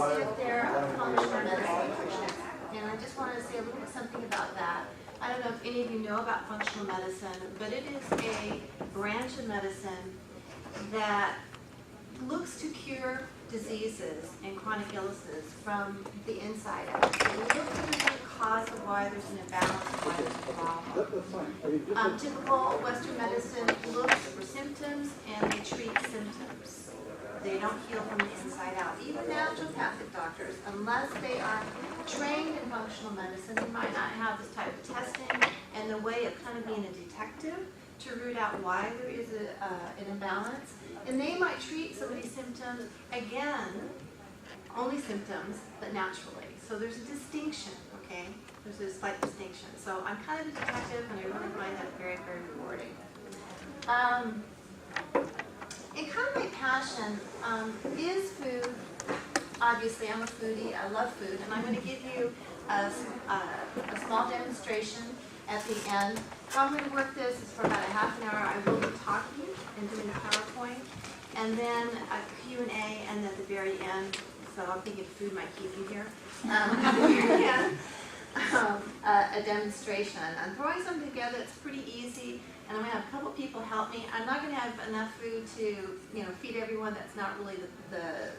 if they're a functional medicine nutritionist. And I just wanted to say a little bit something about that. I don't know if any of you know about functional medicine, but it is a branch of medicine that looks to cure diseases and chronic illnesses from the inside out. So we look for the root cause of why there's an imbalance, why there's a problem. Typical Western medicine looks for symptoms and they treat symptoms. They don't heal from the inside out. Even naturopathic doctors, unless they are trained in functional medicine, they might not have this type of testing and the way of kind of being a detective to root out why there is an imbalance. And they might treat somebody's symptoms, again, only symptoms, but naturally. So there's a distinction, okay? There's a slight distinction. So I'm kind of a detective, and I really find that very, very rewarding. And kind of my passion is food. Obviously, I'm a foodie. I love food. And I'm going to give you a small demonstration at the end. How I'm going to work this is for about a half an hour. I will be talking and doing a PowerPoint, and then a Q&A, and at the very end, so I'm thinking food might keep you here, at the very end, a demonstration. I'm throwing something together that's pretty easy, and I'm going to have a couple people help me. I'm not going to have enough food to feed everyone. That's not really the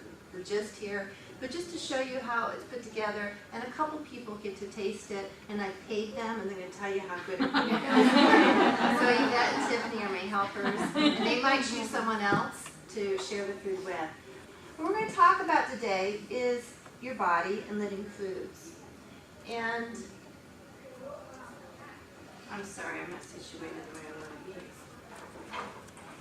gist here. But just to show you how it's put together, and a couple people get to taste it, and I paid them, and they're going to tell you how good it is. So Yvette and Tiffany are my helpers, and they might choose someone else to share the food with. What we're going to talk about today is your body and living foods. And I'm sorry, I'm not situated the way I want to be.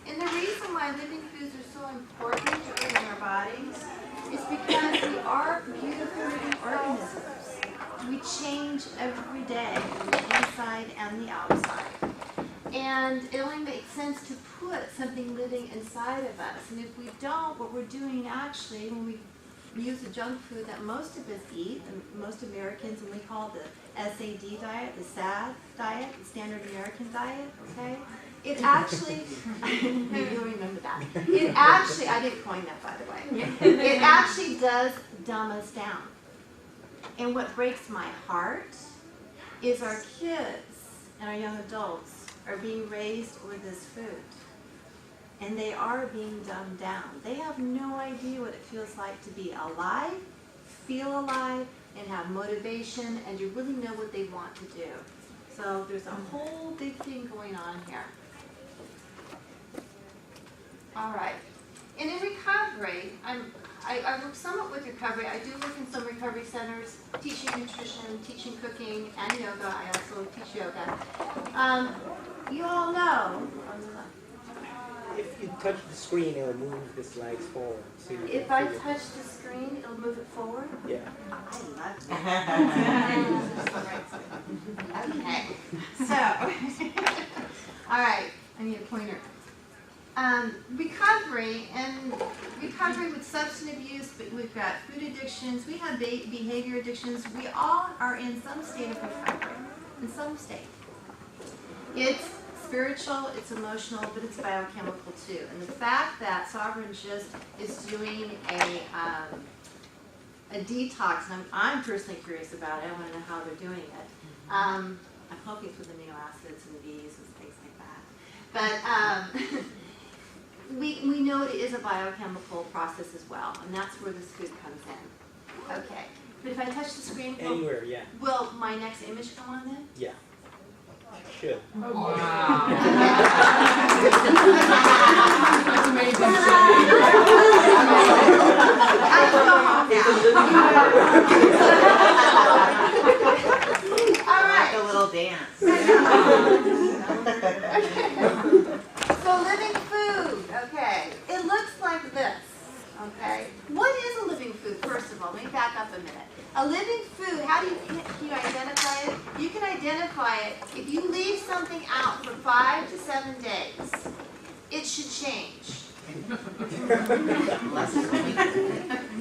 And the reason why living foods are so important in our bodies is because we are beautiful living organisms. We change every day, the inside and the outside. And it only makes sense to put something living inside of us. And if we don't, what we're doing actually, when we use the junk food that most of us eat, and most Americans, and we call it the SAD diet, the SAD diet, the Standard American Diet, okay? It actually, maybe you'll remember that. It actually, I didn't coin that, by the way. It actually does dumb us down. And what breaks my heart is our kids and our young adults are being raised with this food. And they are being dumbed down. They have no idea what it feels like to be alive, feel alive, and have motivation, and to really know what they want to do. So there's a whole big thing going on here. All right. And in recovery, I work somewhat with recovery. I do work in some recovery centers, teaching nutrition, teaching cooking, and yoga. I also teach yoga. You all know. If you touch the screen, it'll move the slides forward. So If I touch the screen, it'll move it forward? Yeah. I love that. Okay. So, all right. I need a pointer. Recovery, and recovery with substance abuse, but we've got food addictions, we have behavior addictions. We all are in some state of recovery, in some state. It's spiritual, it's emotional, but it's biochemical too. And the fact that Sovereign just is doing a detox, and I'm personally curious about it. I want to know how they're doing it. I'm hoping it's with amino acids and B's and things like that. But we know it is a biochemical process as well, and that's where this food comes in. Okay. But if I touch the screen, Anywhere, yeah. Will my next image come on then? Yeah. Should. Oh, wow. That's amazing. I can go home now. All right. A little dance. So living food, okay. It looks like this, okay. What is a living food, first of all? Let me back up a minute. A living food, how do you identify it? You can identify it if you leave something out for 5 to 7 days. It should change.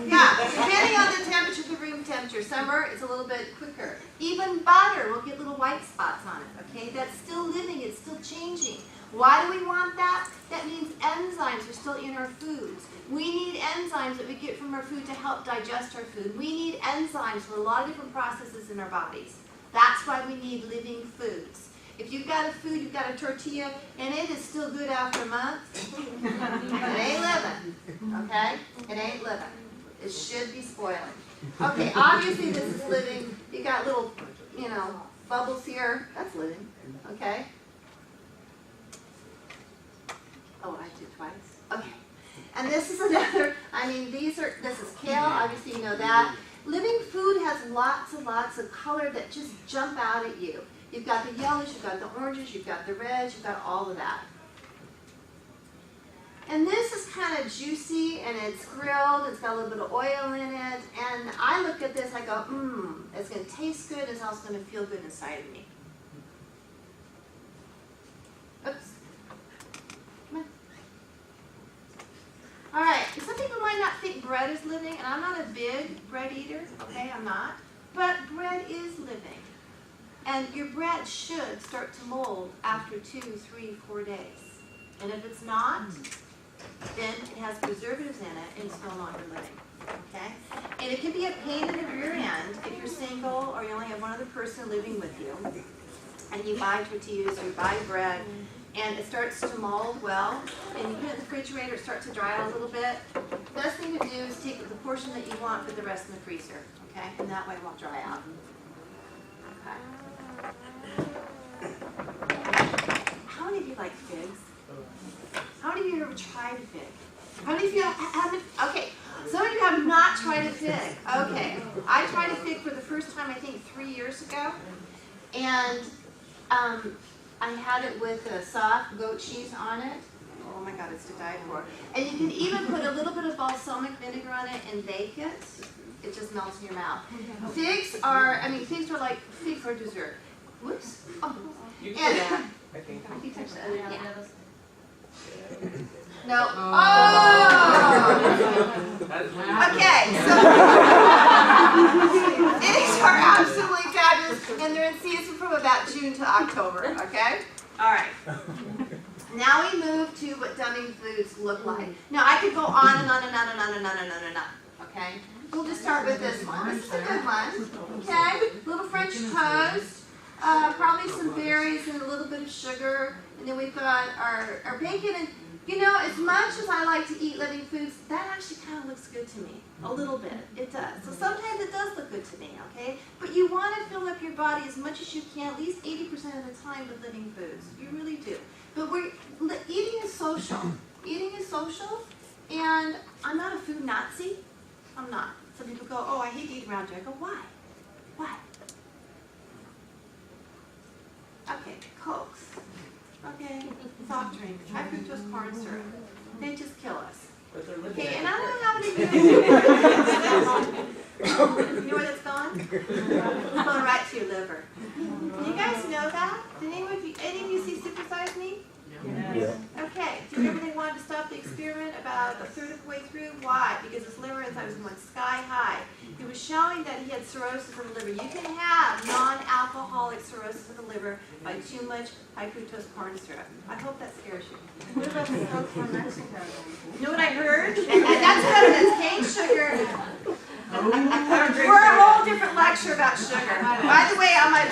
Yeah, depending on the temperature, the room temperature. Summer, it's a little bit quicker. Even butter will get little white spots on it, okay? That's still living, it's still changing. Why do we want that? That means enzymes are still in our foods. We need enzymes that we get from our food to help digest our food. We need enzymes for a lot of different processes in our bodies. That's why we need living foods. If you've got a food, you've got a tortilla, and it is still good after a month, it ain't living, okay? It ain't living. It should be spoiling. Okay, obviously this is living. You got little, bubbles here. That's living, okay? Oh, I did twice. Okay. And this is another, this is kale, obviously you know that. Living food has lots and lots of color that just jump out at you. You've got the yellows, you've got the oranges, you've got the reds, you've got all of that. And this is kind of juicy, and it's grilled, it's got a little bit of oil in it, and I look at this, I go, it's going to taste good, it's also going to feel good inside of me. Oops. Come on. All right, some people might not think bread is living, and I'm not a big bread eater, okay, I'm not, but bread is living. And your bread should start to mold after 2, 3, 4 days. And if it's not, then it has preservatives in it and it's no longer living. Okay? And it can be a pain in the rear end if you're single or you only have one other person living with you. And you buy tortillas or you buy bread and it starts to mold well. And you put it in the refrigerator, it starts to dry out a little bit. The best thing to do is take the portion that you want, put the rest in the freezer. Okay? And that way it won't dry out. Okay. How many of you like figs? How many of you have ever tried a fig? How many of you haven't? Okay, some of you have not tried a fig. Okay, I tried a fig for the first time, I think, 3 years ago. And I had it with a soft goat cheese on it. Oh my God, it's to die for. And you can even put a little bit of balsamic vinegar on it and bake it. It just melts in your mouth. Figs are dessert. Whoops. Oh. You And, can do that. I think. you touch the other hand. No. Oh! Okay, so eggs are absolutely fabulous, and they're in season from about June to October, okay? All right. Now we move to what dumbing foods look like. Now I could go on and on and on and on and on and on and on, okay? We'll just start with this one. This is a good one, okay? Little French toast. Probably some berries and a little bit of sugar. And then we've got our bacon. And, as much as I like to eat living foods, that actually kind of looks good to me. A little bit. It does. So sometimes it does look good to me, okay? But you want to fill up your body as much as you can, at least 80% of the time with living foods. You really do. But eating is social. Eating is social. And I'm not a food Nazi. I'm not. Some people go, oh, I hate to eat around you. I go, why? Why? Okay, Cokes. Okay, soft drinks, high fructose corn syrup. They just kill us. Okay, and I don't know how many of you know where that's gone? It's going right to your liver. Do you guys know that? Did any of you see Supersize Me? Yeah. Okay, do you remember they wanted to stop the experiment about a third of the way through? Why? Because his liver enzymes went sky high. He was showing that he had cirrhosis of the liver. You can have non-alcoholic cirrhosis of the liver by too much high fructose corn syrup. I hope that scares you. What about the smoke from Mexico? You know what I heard? And that's what it is, cane sugar. We're a whole different lecture about sugar. By the way, on my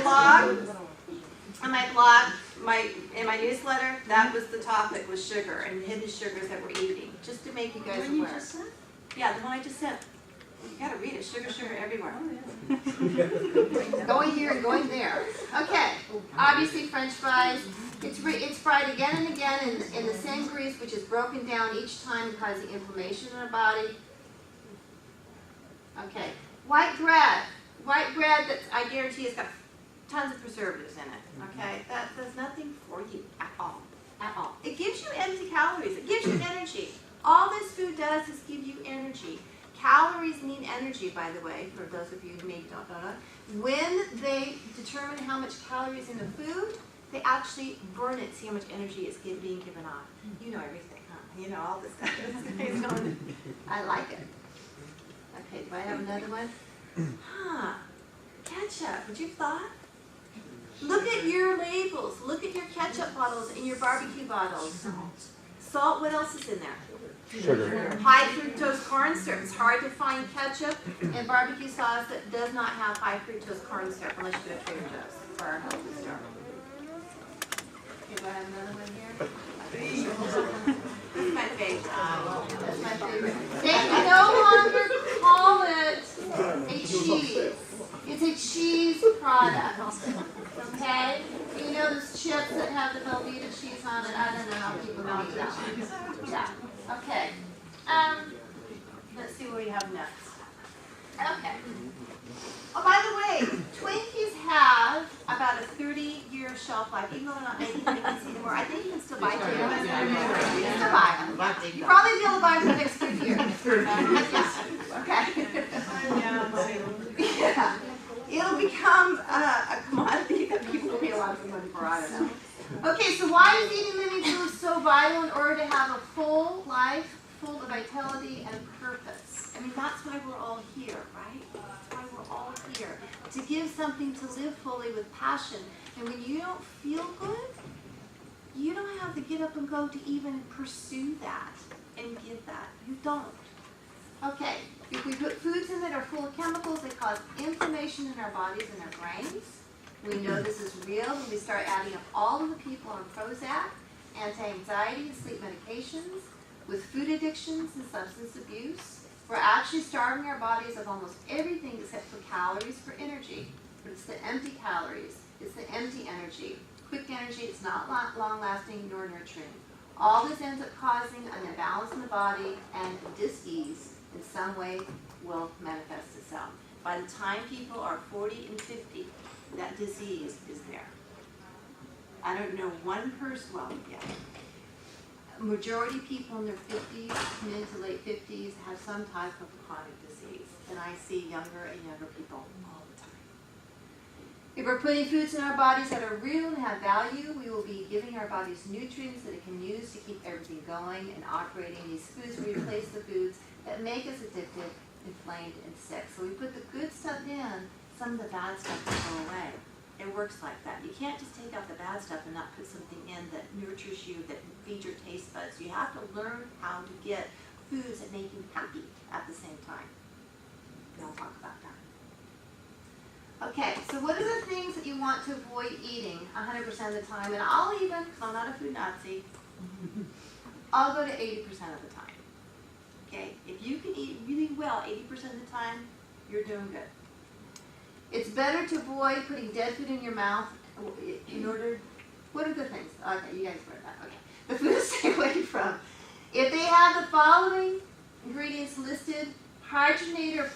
blog, in my newsletter, that was the topic, was sugar and hidden sugars that we're eating, just to make you guys aware. Yeah, the one I just sent. You gotta read it. Sugar, sugar everywhere. Going here and going there. Okay. Obviously, French fries. It's fried again and again in the same grease, which is broken down each time, causing inflammation in our body. Okay. White bread. White bread that I guarantee has got tons of preservatives in it. Okay. That does nothing for you at all. At all. It gives you empty calories. It gives you energy. All this food does is give you energy. Calories mean energy, by the way, for those of you who maybe don't know that. When they determine how much calories in the food, they actually burn it, see how much energy is being given off. You know everything, huh? You know all this stuff is going on. I like it. Okay, do I have another one? Ketchup. Would you have thought? Look at your labels. Look at your ketchup bottles. bottles, in your barbecue bottles. Salt, what else is in there? Sugar. High fructose corn syrup. It's hard to find ketchup and barbecue sauce that does not have high fructose corn syrup unless you go to Trader Joe's or our healthy store. Okay, do I have another one here? That's my favorite. That's my favorite. They can no longer call it a cheese. It's a cheese product. Okay? You know those chips that have the Velveeta cheese on it? I don't know how people don't eat that one. Yeah. Okay. Let's see what we have next. Okay. Oh, by the way, Twinkies have about a 30-year shelf life, even though they're not making Twinkies anymore. I think you can still buy Twinkies. You can still buy them. Yeah. You probably be able to buy them for the next 50 years. Okay. Yeah. It'll become a commodity that people will pay a lot of money for. I don't know. Okay, so why is eating living foods so vital in order to have a full life, full of vitality and purpose? I mean, that's why we're all here, right? That's why we're all here. To give something to live fully with passion. And when you don't feel good, you don't have to get up and go to even pursue that and give that. You don't. Okay, if we put foods in that are full of chemicals that cause inflammation in our bodies and our brains, we know this is real when we start adding up all of the people on Prozac, anti-anxiety and sleep medications, with food addictions and substance abuse. We're actually starving our bodies of almost everything except for calories for energy. But it's the empty calories, it's the empty energy. Quick energy, it's not long-lasting nor nurturing. All this ends up causing an imbalance in the body, and dis-ease in some way will manifest itself. By the time people are 40 and 50, that disease is there. I don't know one person, well, yeah. Majority of people in their 50s, mid to late 50s, have some type of chronic disease. And I see younger and younger people all the time. If we're putting foods in our bodies that are real and have value, we will be giving our bodies nutrients that it can use to keep everything going and operating. These foods replace the foods that make us addicted, inflamed, and sick. So we put the good stuff in, some of the bad stuff will go away. It works like that. You can't just take out the bad stuff and not put something in that nurtures you, that feeds your taste buds. You have to learn how to get foods that make you happy at the same time. And I'll talk about that. Okay, so what are the things that you want to avoid eating 100% of the time? And I'll even, because I'm not a food Nazi, I'll go to 80% of the time. Okay, if you can eat really well 80% of the time, you're doing good. It's better to avoid putting dead food in your mouth in order, what are the things? Okay, you guys read that, okay. The food to stay away from. If they have the following ingredients listed, hydrogenated or,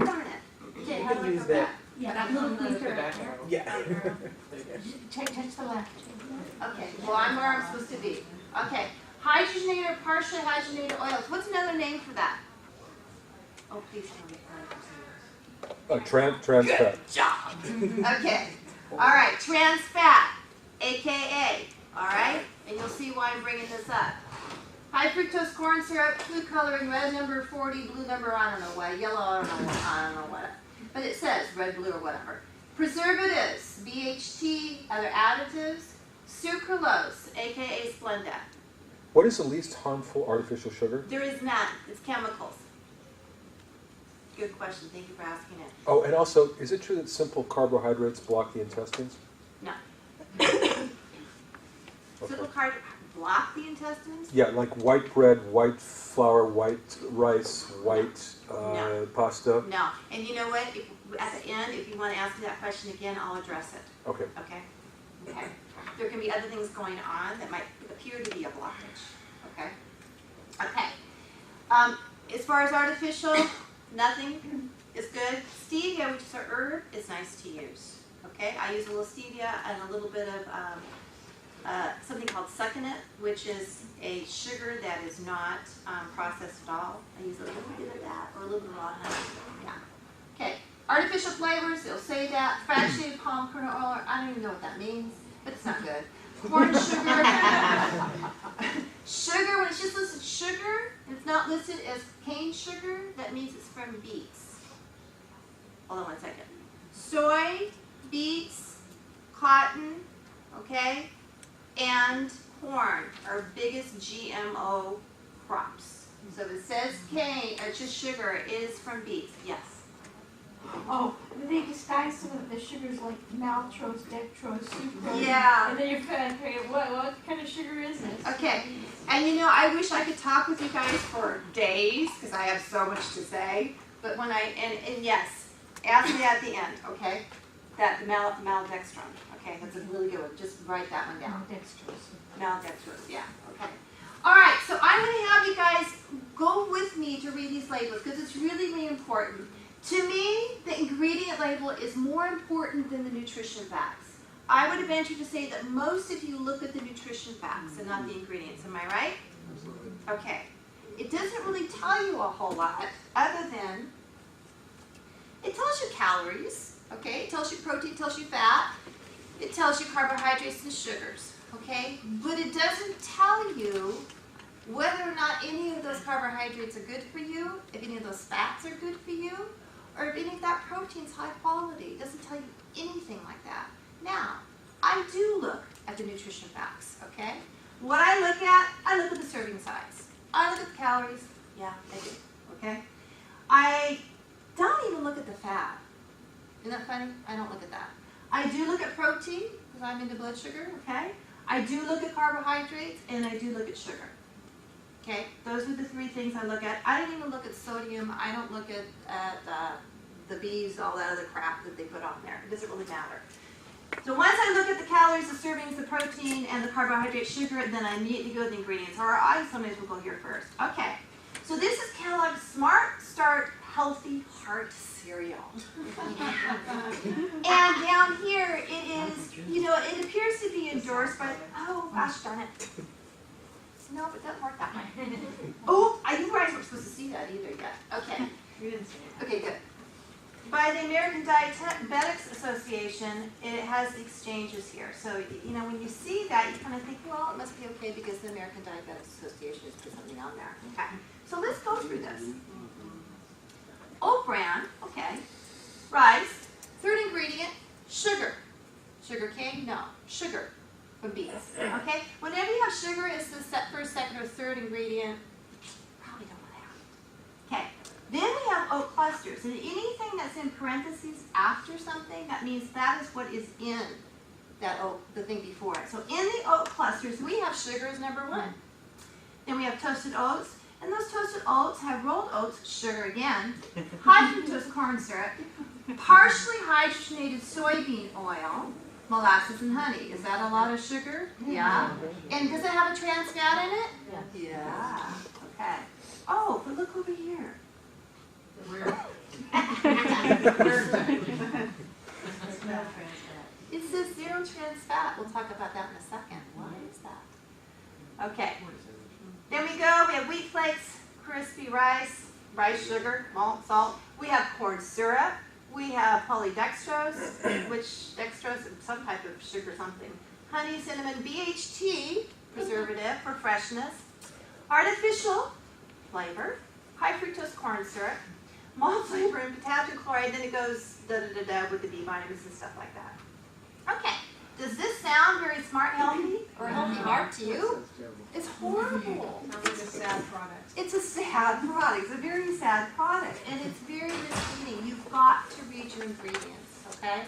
darn it. Okay, how do I use come that. back? Yeah, that little clicker. Yeah. Touch the left. Okay, well, I'm where I'm supposed to be. Okay, hydrogenated or partially hydrogenated oils. What's another name for that? Oh, please tell me. Trans fat. Okay. All right. Trans fat, AKA. All right. And you'll see why I'm bringing this up. High fructose corn syrup, food coloring, red number 40, blue number, I don't know what, yellow, I don't know what. But it says red, blue, or whatever. Preservatives, BHT, other additives, sucralose, AKA Splenda. What is the least harmful artificial sugar? There is none. It's chemicals. Good question. Thank you for asking it. Oh, and also, is it true that simple carbohydrates block the intestines? No. Okay. Simple carb block the intestines? Yeah, like white bread, white flour, white rice, white No. pasta. No. And you know what? If, at the end, if you want to ask me that question again, I'll address it. Okay. Okay? Okay. There can be other things going on that might appear to be a blockage. Okay? Okay. As far as artificial, nothing is good. Stevia, which is a herb, is nice to use. Okay? I use a little stevia and a little bit of something called succinate, which is a sugar that is not processed at all. I use a little bit of that or a little bit of raw honey. Yeah. Okay. Artificial flavors, they'll say that. Fractionated palm kernel oil, I don't even know what that means, but it's not good. Corn sugar. Sugar, when it's just listed sugar, and it's not listed as cane sugar, that means it's from beets. Hold on one second. Soy, beets, cotton, okay? and corn are biggest GMO crops. So it says cane, or just sugar, is from beets. Yes. Oh, they disguise some of the sugars like maltose, dextrose, sucrose. Yeah. And then you're kind of thinking, what kind of sugar is this? Okay. And you know, I wish I could talk with you guys for days because I have so much to say. But when and yes, ask me at the end, okay? That maltodextrin. Okay, that's a really good one. Just write that one down. Dextrose. Maltodextrose, yeah. Okay. All right. So I'm going to have you guys go with me to read these labels because it's really, really important. To me, the ingredient label is more important than the nutrition facts. I would venture to say that most of you look at the nutrition facts and not the ingredients. Am I right? Absolutely. Okay. It doesn't really tell you a whole lot other than it tells you calories, okay? It tells you protein, it tells you fat, it tells you carbohydrates and sugars, okay? But it doesn't tell you whether or not any of those carbohydrates are good for you, if any of those fats are good for you, or if any of that protein is high quality. It doesn't tell you anything like that. Now, I do look at the nutrition facts, okay? What I look at the serving size. I look at the calories. Yeah, I do, okay? I don't even look at the fat. Isn't that funny? I don't look at that. I do look at protein, because I'm into blood sugar, okay? I do look at carbohydrates, and I do look at sugar. Okay, those are the three things I look at. I don't even look at sodium. I don't look at the B's, all that other crap that they put on there. It doesn't really matter. So once I look at the calories, the servings, the protein, and the carbohydrate, sugar, then I immediately go to the ingredients. Or I sometimes will go here first. Okay, so this is Kellogg's Smart Start Healthy Heart Cereal. And down here it is, you know, it appears to be endorsed by, oh gosh darn it. No, it doesn't work that way. Oh, you guys weren't supposed to see that either yet. Okay. You didn't see it. Okay, good. By the American Diabetics Association, it has the exchanges here. So, you know, when you see that, you kind of think, well, it must be okay because the American Diabetics Association has put something on there. Okay. So let's go through this. Oat bran, okay. Rice. Third ingredient, sugar. Sugar cane? No. Sugar. From beets, okay? Whenever you have sugar as the first, second, or third ingredient, probably don't want to have it. Okay, then we have oat clusters, and anything that's in parentheses after something, that means that is what is in that oat, the thing before it. So in the oat clusters, we have sugar as number one. Then we have toasted oats, and those toasted oats have rolled oats, sugar again, high fructose corn syrup, partially hydrogenated soybean oil, molasses and honey. Is that a lot of sugar? Yeah. And does it have a trans fat in it? Yes. Yeah. Okay. Oh, but look over here. Where? It says zero trans fat. We'll talk about that in a second. Why is that? Okay. Then we go. We have wheat flakes, crispy rice, rice sugar, malt, salt. We have corn syrup. We have polydextrose, which dextrose is some type of sugar something. Honey, cinnamon, BHT, preservative for freshness. Artificial flavor, high fructose corn syrup, malt flavor, and potassium chloride. Then it goes da-da-da-da with the B vitamins and stuff like that. Okay, does this sound very smart, healthy, or healthy heart to you? It's horrible. It's a sad product. It's a sad product. It's a very sad product, and it's very misleading. You've got to read your ingredients, okay?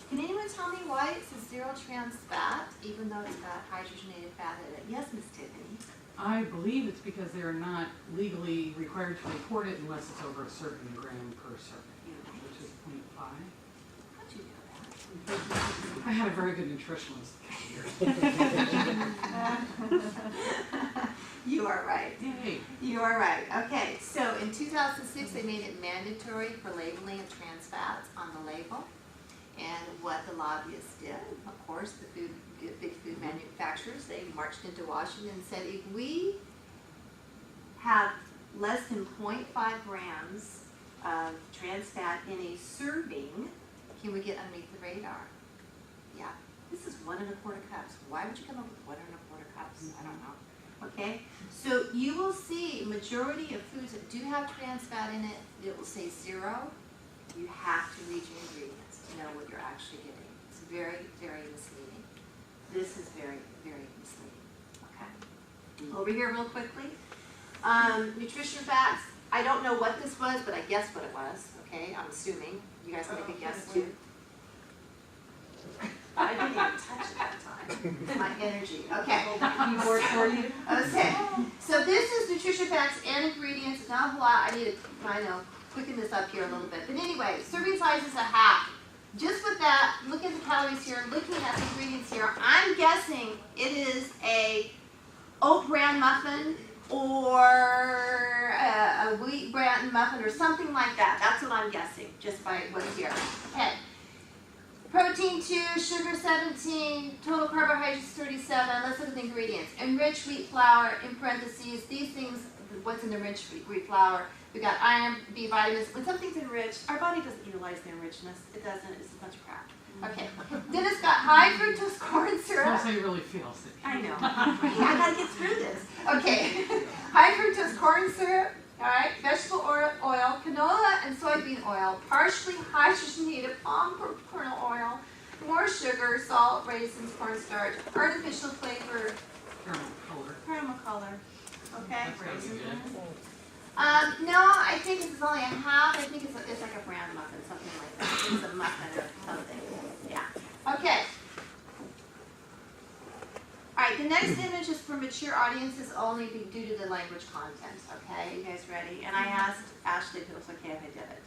Can anyone tell me why it says zero trans fat, even though it's got hydrogenated fat in it? Yes, Miss Tiffany. I believe it's because they're not legally required to report it unless it's over a certain gram per serving, which is 0.5. How'd you know that? I had a very good nutritionist. You are right. Yay. You are right. Okay, so in 2006, they made it mandatory for labeling of trans fats on the label. And what the lobbyists did, of course, the big food manufacturers, they marched into Washington and said, if we have less than 0.5 grams of trans fat in a serving, can we get underneath the radar? Yeah, this is 1 1/4 cups. Why would you come up with 1 1/4 cups? I don't know. Okay, so you will see majority of foods that do have trans fat in it, it will say 0. You have to read your ingredients to know what you're actually getting. It's very, very misleading. This is very, very misleading. Okay. Over here real quickly. Nutrition facts. I don't know what this was, but I guessed what it was. Okay, I'm assuming. You guys make a guess too. I didn't even touch it that time. My energy. Okay. Keyboard for you. Okay. So this is nutrition facts and ingredients. It's not a whole lot. I need to, I know, quicken this up here a little bit. But anyway, serving size is a half. Just with that, look at the calories here, looking at the ingredients here, I'm guessing it is a oat bran muffin or a wheat bran muffin or something like that. That's what I'm guessing, just by what's here. Okay. Protein 2, sugar 17, total carbohydrates 37. Let's look at the ingredients. Enriched wheat flour, in parentheses, these things, what's in the enriched wheat flour? We got iron, B vitamins. When something's enriched, our body doesn't utilize the enrichedness. It doesn't. It's a bunch of crap. Okay. Then it's got high fructose corn syrup. That's how you really feel. I know. I gotta get through this. Okay. High fructose corn syrup. All right. Vegetable oil, canola and soybean oil, partially hydrogenated palm kernel oil, more sugar, salt, raisins, cornstarch, artificial flavor, caramel color. Okay. No, I think it's only a half. I think it's like a bran muffin, something like that. It's a muffin or something. Yeah. Okay. All right, the next image is for mature audiences only due to the language content. Okay, you guys ready? And I asked Ashley if it was okay if I did it.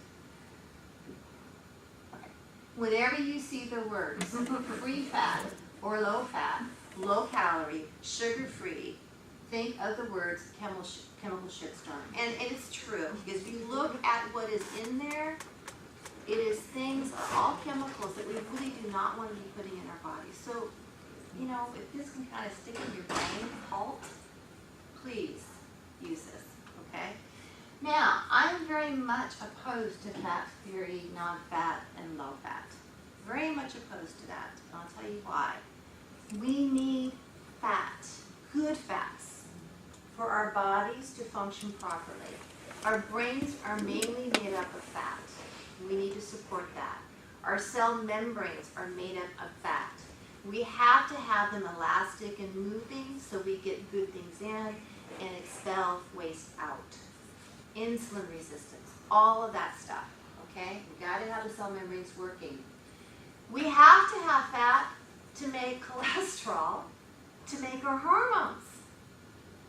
Okay. Whenever you see the words free fat or low fat, low calorie, sugar free, think of the words chemical shitstorm. And it's true, because if you look at what is in there, it is things, all chemicals that we really do not want to be putting in our bodies. So, you know, if this can kind of stick in your brain, halt, please use this, okay? Now, I'm very much opposed to fat theory, non-fat, and low fat. Very much opposed to that, and I'll tell you why. We need fat, good fats, for our bodies to function properly. Our brains are mainly made up of fat. We need to support that. Our cell membranes are made up of fat. We have to have them elastic and moving so we get good things in and expel waste out. Insulin resistance, all of that stuff, okay? We gotta have the cell membranes working. We have to have fat to make cholesterol, to make our hormones.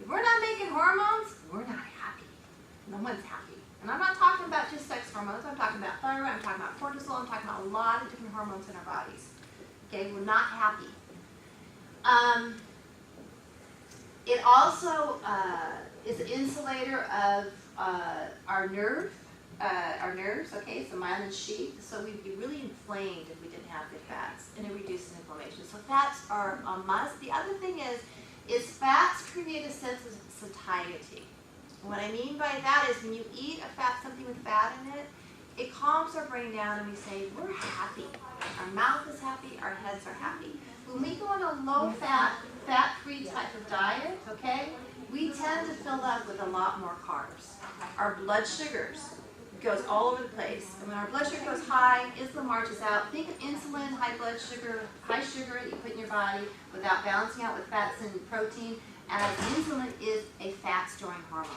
If we're not making hormones, we're not happy. No one's happy. And I'm not talking about just sex hormones. I'm talking about thyroid. I'm talking about cortisol. I'm talking about a lot of different hormones in our bodies. Okay, we're not happy. It also is an insulator of our nerves. Okay, it's a myelin sheath. So we'd be really inflamed if we didn't have good fats, and it reduces inflammation. So fats are a must. The other thing is fats create a sense of satiety. What I mean by that is when you eat something with fat in it, it calms our brain down and we say, we're happy. Our mouth is happy, our heads are happy. When we go on a low-fat, fat-free type of diet, okay, we tend to fill up with a lot more carbs. Our blood sugars goes all over the place. And when our blood sugar goes high, insulin marches out. Think of insulin, high sugar that you put in your body without balancing out with fats and protein, as insulin is a fat-storing hormone.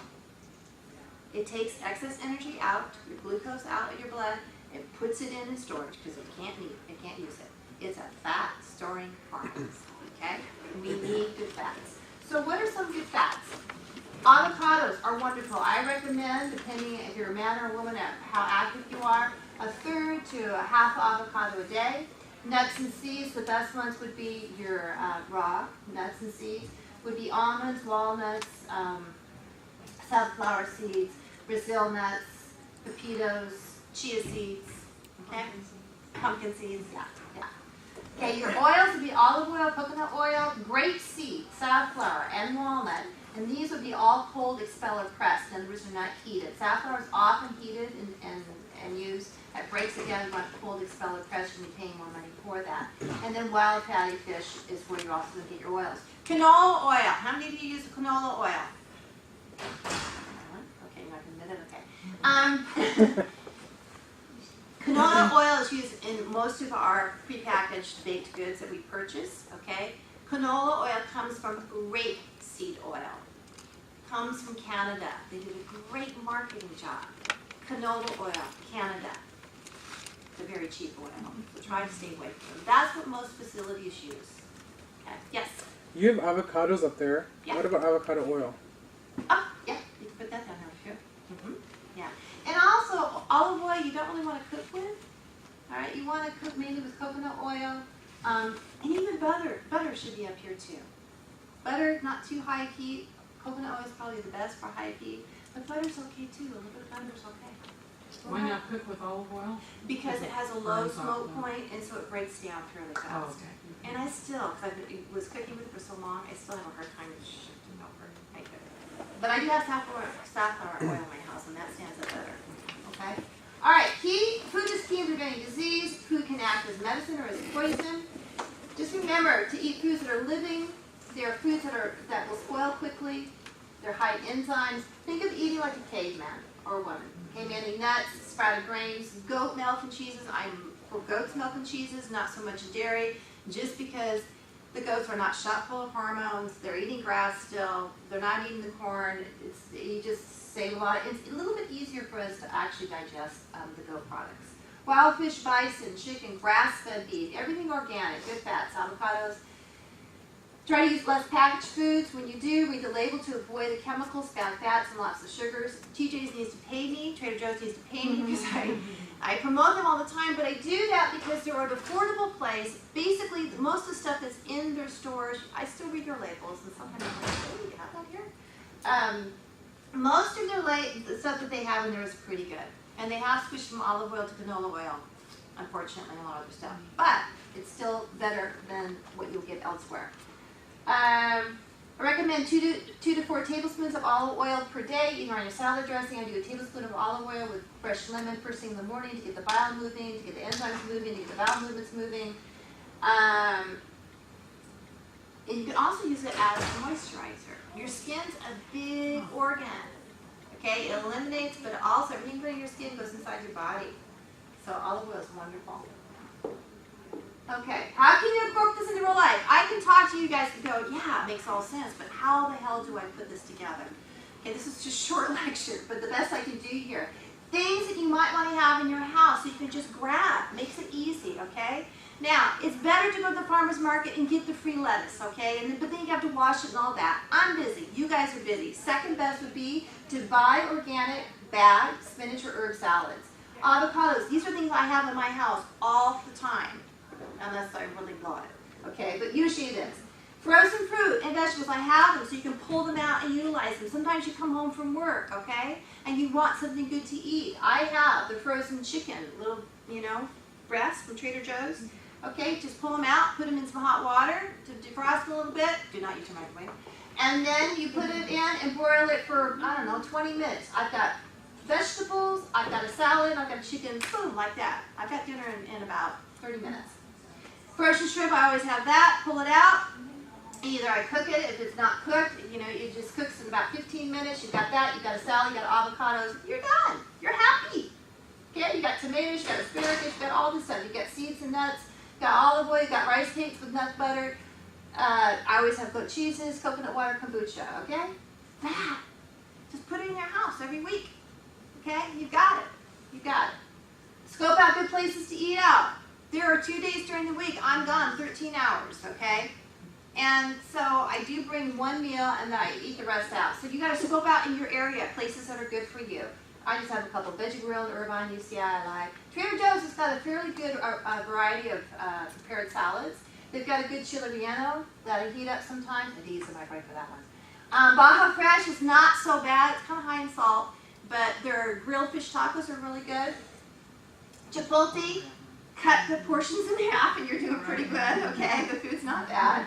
It takes excess energy out, your glucose out of your blood, and puts it in storage because it can't use it. It's a fat-storing hormone, okay? We need good fats. So what are some good fats? Avocados are wonderful. I recommend, depending if you're a man or a woman, how active you are, 1/3 to a half avocado a day. Nuts and seeds, the best ones would be your raw nuts and seeds, would be almonds, walnuts, sunflower seeds, Brazil nuts, pepitos, chia seeds, okay? Pumpkin seeds, yeah. Okay, your oils would be olive oil, coconut oil, grape seed, safflower, and walnut. And these would be all cold expeller pressed. In other words, they're not heated. Safflower is often heated and used. That breaks it down. You want cold expeller pressed, and you're paying more money for that. And then wild fatty fish is where you're also going to get your oils. Canola oil. How many of you use canola oil? Okay, you're not going to admit it. Okay. Canola oil is used in most of our prepackaged baked goods that we purchase, okay? Canola oil comes from rapeseed oil. Comes from Canada. They did a great marketing job. Canola oil, Canada. It's a very cheap oil, so try to stay away from them. That's what most facilities use. Okay. Yes? You have avocados up there. Yeah. What about avocado oil? Oh, yeah, you can put that down there too. Yeah. And also, olive oil you don't really want to cook with. All right, you want to cook mainly with coconut oil. And even butter. Butter should be up here too. Butter, not too high heat. Coconut oil is probably the best for high heat. But butter's okay too. A little bit of butter's okay. Why not cook with olive oil? Because it has a low smoke point, and so it breaks down fairly Oh, fast. okay. And I still, because I was cooking with it for so long, I still have a hard time shifting over. I could. But I do have safflower oil in my house, and that stands up better. Okay? All right, food is key in preventing disease. Food can act as medicine or as poison. Just remember to eat foods that are living. They're foods that will spoil quickly. They're high in enzymes. Think of eating like a caveman or a woman. Caveman eating nuts, sprouted grains, goat milk and cheeses. I'm for goat's milk and cheeses, not so much dairy, just because the goats are not shot full of hormones. They're eating grass still. They're not eating the corn. You just save a lot. It's a little bit easier for us to actually digest the goat products. Wild fish, bison, chicken, grass-fed beef, everything organic, good fats, avocados. Try to use less packaged foods. When you do, read the label to avoid the chemicals, bad fats, and lots of sugars. TJ's needs to pay me. Trader Joe's needs to pay me because I promote them all the time, but I do that because they're an affordable place. Basically, most of the stuff that's in their stores, I still read their labels, and sometimes I'm like, oh, you have that here? Most of the stuff that they have in there is pretty good. And they have switched from olive oil to canola oil, unfortunately, a lot of their stuff. But it's still better than what you'll get elsewhere. I recommend 2 to 4 tablespoons of olive oil per day, either on your salad dressing. I do a tablespoon of olive oil with fresh lemon first thing in the morning to get the bile moving, to get the enzymes moving, to get the bowel movements moving. And you can also use it as a moisturizer. Your skin's a big organ. Okay, it eliminates, but also everything put in your skin goes inside your body. So olive oil is wonderful. Okay, how can you incorporate this into real life? I can talk to you guys and go, yeah, it makes all sense, but how the hell do I put this together? Okay, this is just a short lecture, but the best I can do here. Things that you might want to have in your house so you can just grab. Makes it easy, okay? Now, it's better to go to the farmer's market and get the free lettuce, okay? But then you have to wash it and all that. I'm busy. You guys are busy. Second best would be to buy organic bagged spinach or herb salads. Avocados. These are things I have in my house all the time, unless I really bought it, okay? But usually it is. Frozen fruit and vegetables, I have them so you can pull them out and utilize them. Sometimes you come home from work, okay? And you want something good to eat. I have the frozen chicken, little, breasts from Trader Joe's. Okay, just pull them out, put them in some hot water to defrost a little bit. Do not use your microwave. And then you put it in and broil it for, 20 minutes. I've got vegetables, I've got a salad, I've got chicken, boom, like that. I've got dinner in about 30 minutes. Frozen shrimp, I always have that. Pull it out. Either I cook it, if it's not cooked, it just cooks in about 15 minutes. You've got that, you've got a salad, you've got avocados. You're done. You're happy. Okay, you got tomatoes, you got asparagus, you got all this stuff. You got seeds and nuts, you got olive oil, you got rice cakes with nut butter. I always have goat cheeses, coconut water, kombucha, okay? That. Just put it in your house every week. Okay? You got it. You got it. Scope out good places to eat out. There are 2 days during the week. I'm gone 13 hours, okay? And so I do bring one meal and then I eat the rest out. So you got to scope out in your area places that are good for you. I just have a couple veggie grilled, Irvine, UCI, I like. Trader Joe's has got a fairly good variety of prepared salads. They've got a good chile relleno that I heat up sometimes. I use the microwave for that one. Baja Fresh is not so bad. It's kind of high in salt, but their grilled fish tacos are really good. Chipotle, cut the portions in half and you're doing pretty good, okay? The food's not bad.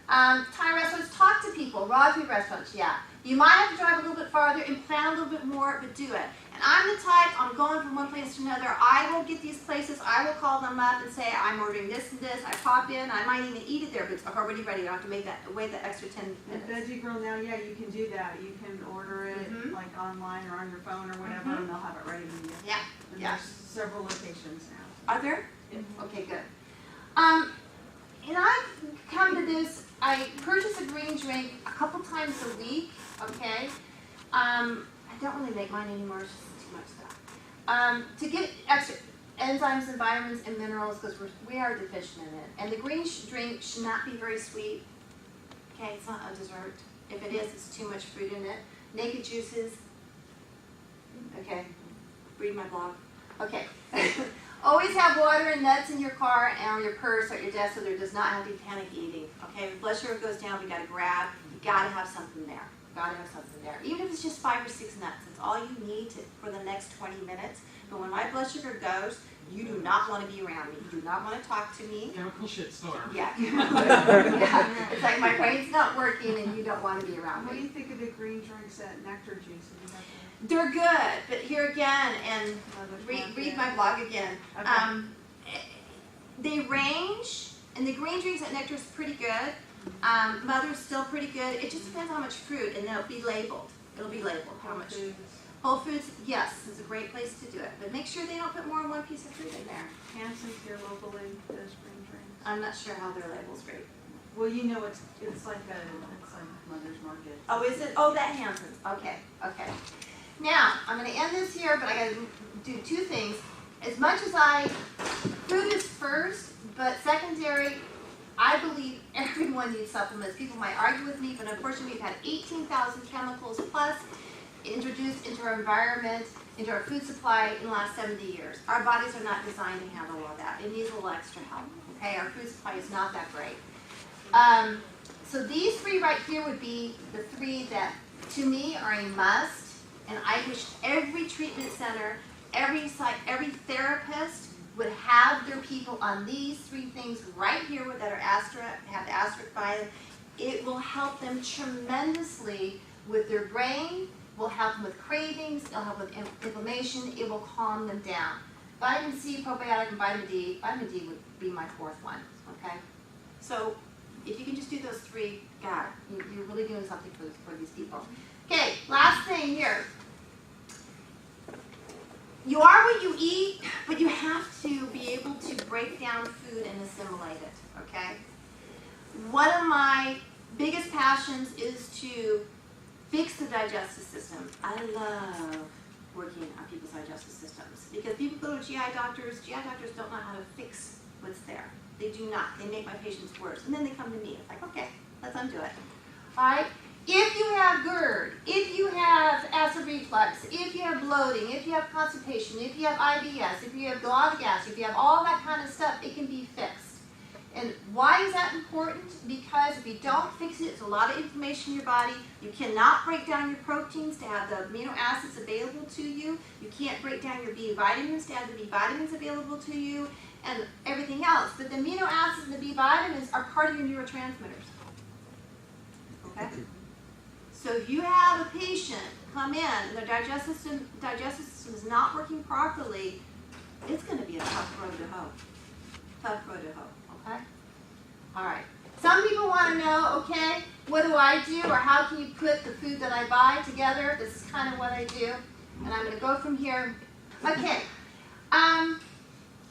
Thai restaurants, talk to people. Raw food restaurants, yeah. You might have to drive a little bit farther and plan a little bit more, but do it. And I'm the type, I'm going from one place to another. I will get these places, I will call them up and say, I'm ordering this and this. I pop in, I might even eat it there, but it's already ready. You don't have to wait that extra 10 minutes. Veggie Grill now, yeah, you can do that. You can order it like online or on your phone or whatever, and they'll have it ready to you. Yeah, And yeah. there's several locations now. Are there? Okay, good. And I've come to this I purchase a green drink a couple times a week, okay? I don't really make mine anymore, it's just too much stuff. To get extra enzymes and vitamins and minerals, because we are deficient in it. And the green drink should not be very sweet, okay? It's not a dessert. If it is, it's too much fruit in it. Naked juices, okay? Read my blog. Okay. Always have water and nuts in your car and on your purse or at your desk so there does not have to be panic eating. Okay, if blood sugar goes down, we gotta grab. You gotta have something there. Gotta have something there. Even if it's just 5 or 6 nuts, it's all you need for the next 20 minutes. But when my blood sugar goes, you do not want to be around me. You do not want to talk to me. Chemical shitstorm. Yeah. Yeah. It's like my brain's not working and you don't want to be around What do me. you think of the green drinks at Nectar Juice? Have you got that? They're good, but here again, and Mother's Milk, read yeah. my blog again. Okay. They range, and the green drinks at Nectar is pretty good. Mother's still pretty good. It just depends how much fruit, and it'll be labeled. It'll be labeled how Whole much. Foods. Whole Foods, yes, is a great place to do it, but make sure they don't put more than one piece of fruit in there. Hanson's here locally does green drinks. I'm not sure how their label's great. Well, you know, it's like Mother's Market. Oh, is it? Oh, that Hanson's. Okay, okay. Now, I'm going to end this here, but I got to do 2 things. As much as food is first, but secondary, I believe everyone needs supplements. People might argue with me, but unfortunately we've had 18,000 chemicals plus introduced into our environment, into our food supply in the last 70 years. Our bodies are not designed to handle all that. It needs a little extra help. Okay, our food supply is not that great. So these 3 right here would be the 3 that, to me, are a must. And I wish every treatment center, every therapist would have their people on these 3 things right here that are have the asterisk by them. It will help them tremendously with their brain, will help them with cravings, it'll help with inflammation, it will calm them down. Vitamin C, probiotic, and vitamin D. Vitamin D would be my 4th one, okay? So if you can just do those 3, God, you're really doing something for these people. Okay, last thing here. You are what you eat, but you have to be able to break down food and assimilate it, okay? One of my biggest passions is to fix the digestive system. I love working on people's digestive systems because people go to GI doctors don't know how to fix what's there. They do not. They make my patients worse. And then they come to me. It's like, okay, let's undo it. All right? If you have GERD, if you have acid reflux, if you have bloating, if you have constipation, if you have IBS, if you have gallbladder gas, if you have all that kind of stuff, it can be fixed. And why is that important? Because if you don't fix it, it's a lot of inflammation in your body. You cannot break down your proteins to have the amino acids available to you. You can't break down your B vitamins to have the B vitamins available to you and everything else. But the amino acids and the B vitamins are part of your neurotransmitters. Okay? So if you have a patient come in and their digestive system is not working properly, it's going to be a tough road to hoe. Tough road to hoe, okay? All right. Some people want to know, okay, what do I do or how can you put the food that I buy together? This is kind of what I do. And I'm going to go from here. Okay.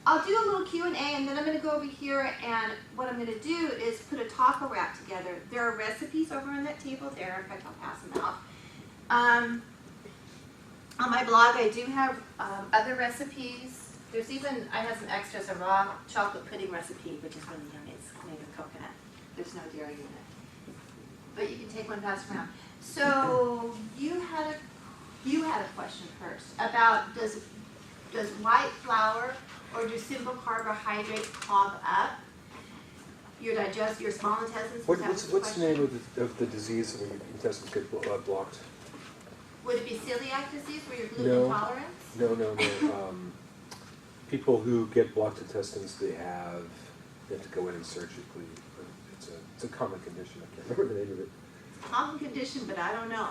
I'll do a little Q&A and then I'm going to go over here and what I'm going to do is put a taco wrap together. There are recipes over on that table there. In fact, I'll pass them out. On my blog, I do have other recipes. There's even, I have some extras, a raw chocolate pudding recipe, which is really yummy. It's made with coconut. There's no dairy in it. But you can take one, pass around. So you had a question first about does white flour or do simple carbohydrates clog up your small intestines? What's the name of the disease when your intestines get blocked? Would it be celiac disease where you're gluten No. intolerant? No. People who get blocked intestines, they have to go in and surgically. It's a common condition. I can't remember the name of it. Common condition, but I don't know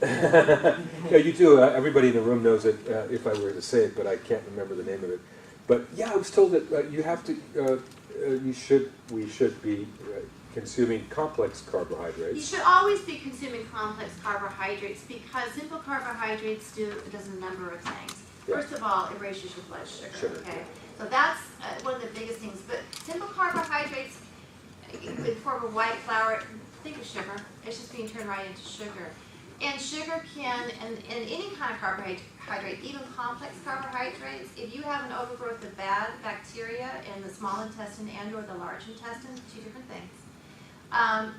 it. Yeah, you do. Everybody in the room knows it if I were to say it, but I can't remember the name of it. But yeah, I was told that you have to, we should be consuming complex You carbohydrates. should always be consuming complex carbohydrates because simple carbohydrates does a number of things. Yeah. First of all, it raises your blood sugar. Sugar, Okay, yeah. so that's one of the biggest things. But simple carbohydrates, in form of white flour, think of sugar. It's just being turned right into sugar. And sugar can, and any kind of carbohydrate, even complex carbohydrates, if you have an overgrowth of bad bacteria in the small intestine and or the large intestine, two different things,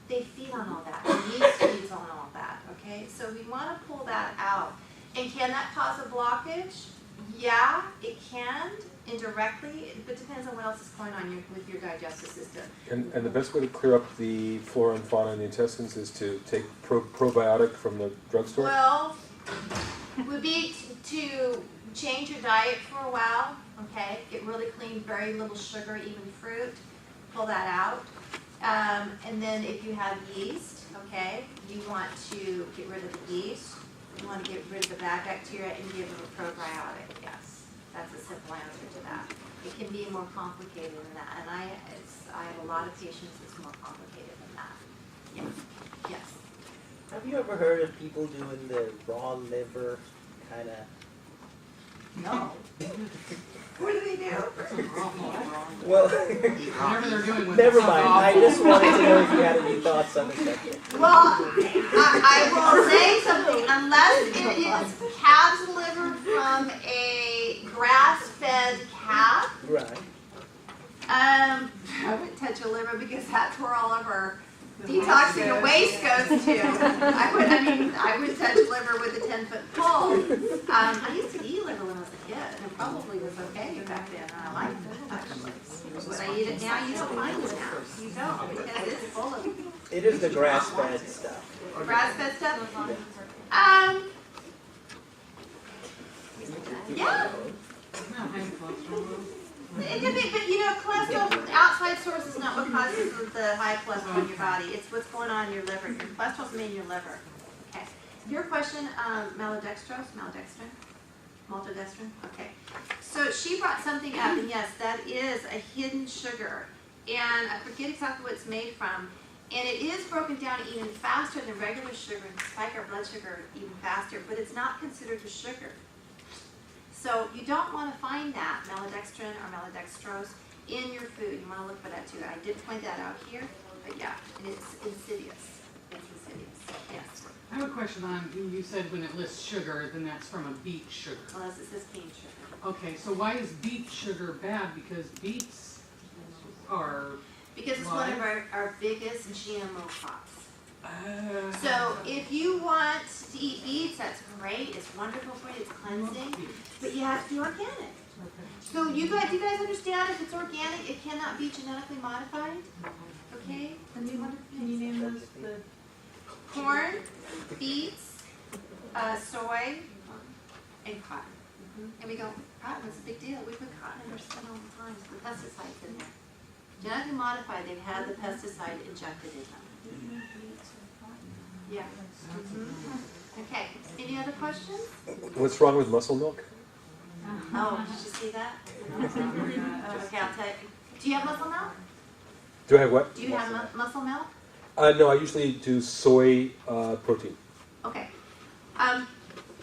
they feed on all that. The yeast feeds on all that, okay? So we want to pull that out. And can that cause a blockage? Yeah, it can, indirectly, but it depends on what else is going on with your digestive system. And the best way to clear up the flora and fauna in the intestines is to take probiotic from the drugstore? Well, would be to change your diet for a while, okay? Get really clean, very little sugar, even fruit. Pull that out. And then if you have yeast, okay, you want to get rid of the yeast. You want to get rid of the bad bacteria and give them a probiotic, yes. That's a simple answer to that. It can be more complicated than that, and I have a lot of patients that's more complicated than that. Yes, yes. Have you ever heard of people doing the raw liver kind of? No. What do they do? Well, Whatever they're doing with never it, mind. sounds I awful. just wanted to know if you had any thoughts on the subject. Well, I will say something. Unless it is calf's liver from a grass-fed calf, Right. I wouldn't touch a liver because that's where all of our detoxing and waste goes to. I would touch liver with a 10-foot pole. I used to eat liver when I was a kid, and it probably was okay back then. I liked it, actually. When I eat it now, you don't find it now. You don't, because it's full of It is the grass-fed stuff. grass-fed stuff. Yeah. No, high cholesterol. It could be, but you know, cholesterol from the outside source is not what causes the high cholesterol in your body. It's what's going on in your liver. Your cholesterol's made in your liver. Okay. Your question, maltodextrine? Okay. So she brought something up, and yes, that is a hidden sugar. And I forget exactly what it's made from. And it is broken down even faster than regular sugar and spike our blood sugar even faster, but it's not considered a sugar. So you don't want to find that, maltodextrin or maltodextrose, in your food. You want to look for that too. I did point that out here, but yeah, it's insidious. It's insidious, yes. I have a question on, you said when it lists sugar, then that's from a beet sugar. Well, as it says cane sugar. Okay, so why is beet sugar bad? Because beets are... Because it's one of our biggest GMO crops. Uh, So if you want to eat beets, that's great. It's wonderful for you. It's cleansing. But you have to be organic. So do you guys understand if it's organic, it cannot be genetically modified? Okay? Can you name those? Corn, beets, soy, and cotton. And we go, cotton is a big deal. We put cotton in our skin all the time. So the pesticides in there. Genetically modified, they've had the pesticide injected in them. Yeah. Okay. Any other questions? What's wrong with muscle milk? Oh, did you see that? Okay, I'll tell you. Do you have muscle milk? Do I have what? Do you have muscle milk? No, I usually do soy protein. Okay.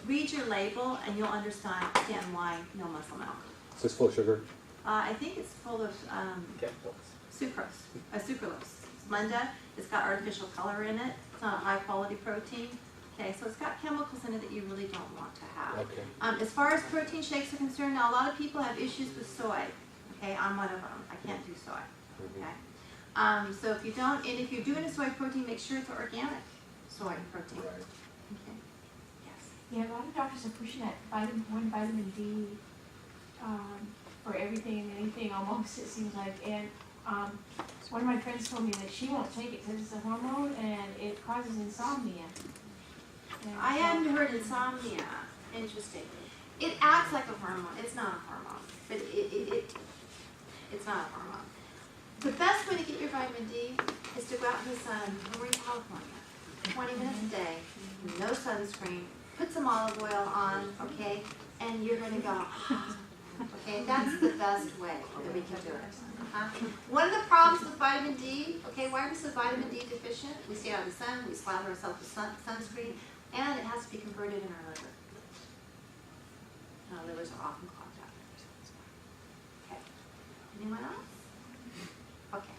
Read your label and you'll understand why no muscle milk. Is this full of sugar? I think it's full of sucrose, sucralose. Splenda. It's got artificial color in it. It's not a high quality protein. Okay, so it's got chemicals in it that you really don't want to have. Okay. As far as protein shakes are concerned, now a lot of people have issues with soy. Okay, I'm one of them. I can't do soy. Okay. So if you don't, and if you're doing a soy protein, make sure it's organic soy protein. Right. Okay. Yes. Yeah, a lot of doctors are pushing that vitamin D for everything and anything almost, it seems like. And one of my friends told me that she won't take it because it's a hormone and it causes insomnia. And I hadn't heard insomnia. Interesting. It acts like a hormone. It's not a hormone, but it's not a hormone. The best way to get your vitamin D is to go out in the sun. We're in California. 20 minutes a day, no sunscreen. Put some olive oil on, okay, and you're going to go. Okay, that's the best way that we can do it. One of the problems with vitamin D, okay, why are we so vitamin D deficient? We stay out in the sun, we slather ourselves with sunscreen, and it has to be converted in our liver. Our livers are often clogged up. Okay. Anyone else? Okay.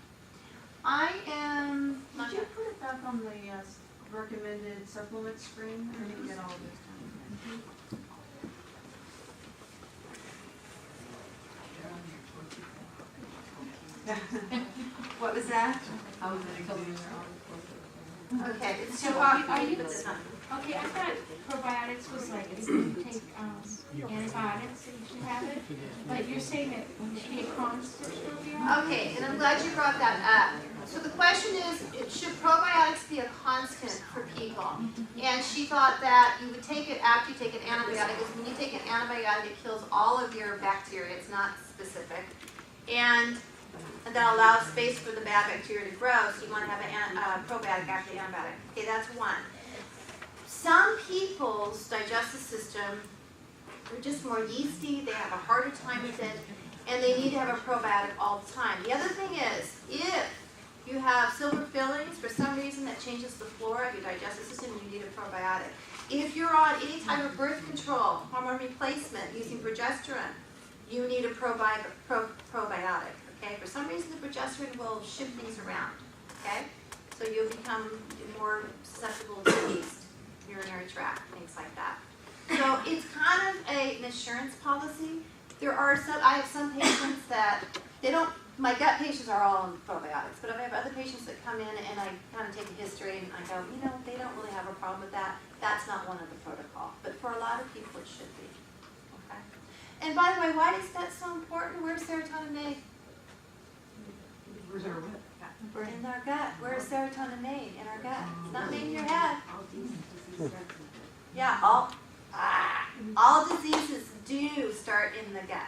I am not Did you put it back on the recommended supplement screen? I didn't get all of this done. What was that? Okay, it's too hot for me to put this on. Okay, I thought probiotics was like if you take antibiotics, that you should have it, but you're saying that when you take constant probiotics? Okay, and I'm glad you brought that up. So the question is, should probiotics be a constant for people? And she thought that you would take it after you take an antibiotic, because when you take an antibiotic, it kills all of your bacteria. It's not specific. And that allows space for the bad bacteria to grow, so you want to have a probiotic after the antibiotic. Okay, that's one. Some people's digestive system are just more yeasty, they have a harder time with it, and they need to have a probiotic all the time. The other thing is, if you have silver fillings, for some reason that changes the flora of your digestive system, you need a probiotic. If you're on any type of birth control, hormone replacement, using progesterone, you need a probiotic. Okay? For some reason, the progesterone will shift things around. Okay? So you'll become more susceptible to yeast, urinary tract, things like that. So it's kind of an insurance policy. I have some patients that they don't. My gut patients are all on probiotics, but I have other patients that come in and I kind of take a history and I go, they don't really have a problem with that. That's not one of the protocol, but for a lot of people it should be. Okay. And by the way, why is that so important? Where's serotonin made? Where's our what? We're in our gut. Where is serotonin made? In our gut. It's not made in your head. Yeah, all diseases do start in the gut.